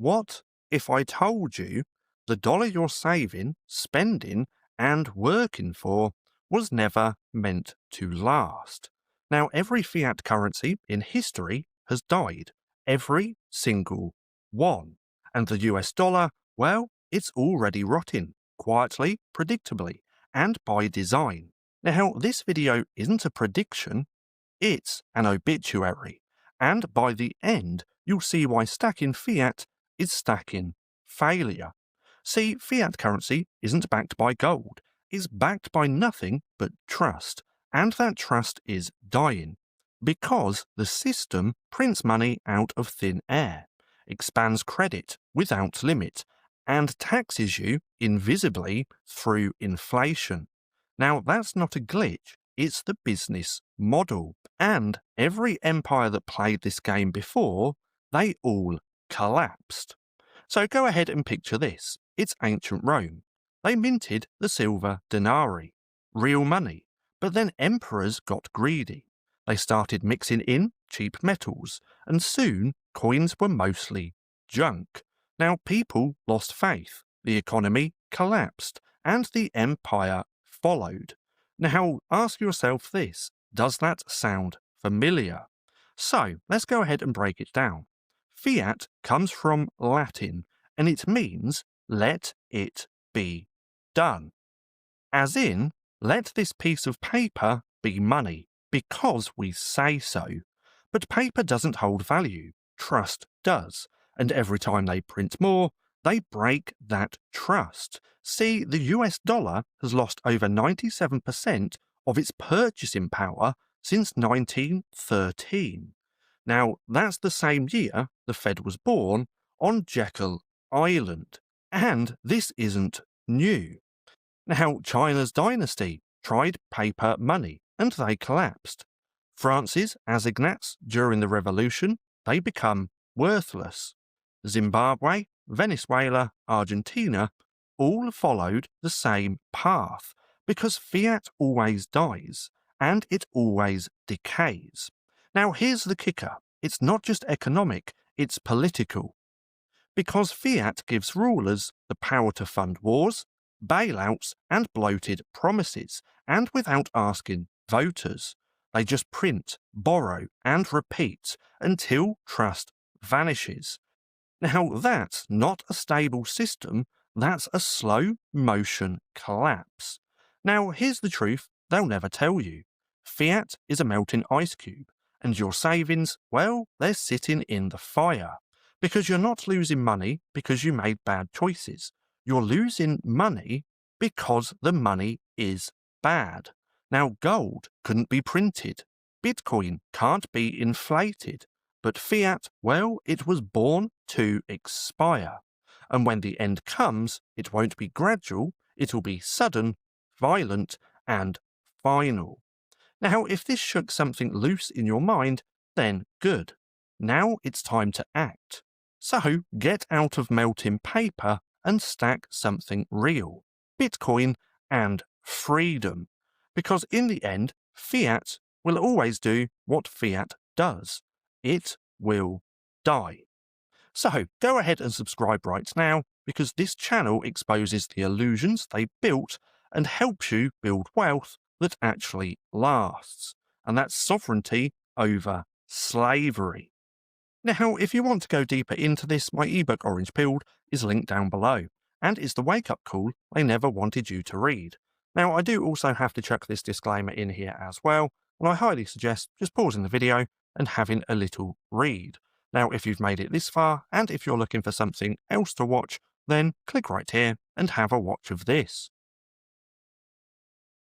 What if I told you the dollar you're saving, spending, and working for was never meant to last? Now, every fiat currency in history has died, every single one. And the US dollar, well, it's already rotting, quietly, predictably, and by design. Now, this video isn't a prediction, it's an obituary. And by the end, you'll see why stacking fiat is stacking failure. See, fiat currency isn't backed by gold, it's backed by nothing but trust, and that trust is dying because the system prints money out of thin air, expands credit without limit, and taxes you invisibly through inflation. Now, that's not a glitch, it's the business model, and every empire that played this game before, they all collapsed. So go ahead and picture this. It's ancient Rome. They minted the silver denarii, real money, but then emperors got greedy. They started mixing in cheap metals, and soon coins were mostly junk. Now people lost faith, the economy collapsed, and the empire followed. Now ask yourself this, does that sound familiar? So let's go ahead and break it down. Fiat comes from Latin, and it means let it be done. As in, let this piece of paper be money, because we say so. But paper doesn't hold value, trust does, and every time they print more, they break that trust. See, the US dollar has lost over 97% of its purchasing power since 1913. Now, that's the same year the Fed was born on Jekyll Island, and this isn't new. Now, China's dynasty tried paper money, and they collapsed. France's assignats during the revolution, they become worthless. Zimbabwe, Venezuela, Argentina all followed the same path, because fiat always dies, and it always decays. Now here's the kicker, it's not just economic, it's political. Because fiat gives rulers the power to fund wars, bailouts, and bloated promises, and without asking voters. They just print, borrow, and repeat until trust vanishes. Now that's not a stable system, that's a slow motion collapse. Now here's the truth they'll never tell you. Fiat is a melting ice cube, and your savings, well, they're sitting in the fire. Because you're not losing money because you made bad choices. You're losing money because the money is bad. Now, gold couldn't be printed. Bitcoin can't be inflated. But fiat, well, it was born to expire. And when the end comes, it won't be gradual, it'll be sudden, violent, and final. Now, if this shook something loose in your mind, then good. Now it's time to act. So get out of melting paper and stack something real. Bitcoin and freedom. Because in the end, fiat will always do what fiat does. It will die. So go ahead and subscribe right now, because this channel exposes the illusions they built and helps you build wealth that actually lasts. And that's sovereignty over slavery. Now, if you want to go deeper into this, my ebook Orange Pilled is linked down below, and is the wake-up call they never wanted you to read. Now, I do also have to chuck this disclaimer in here as well, and I highly suggest just pausing the video and having a little read. Now, if you've made it this far, and if you're looking for something else to watch, then click right here and have a watch of this.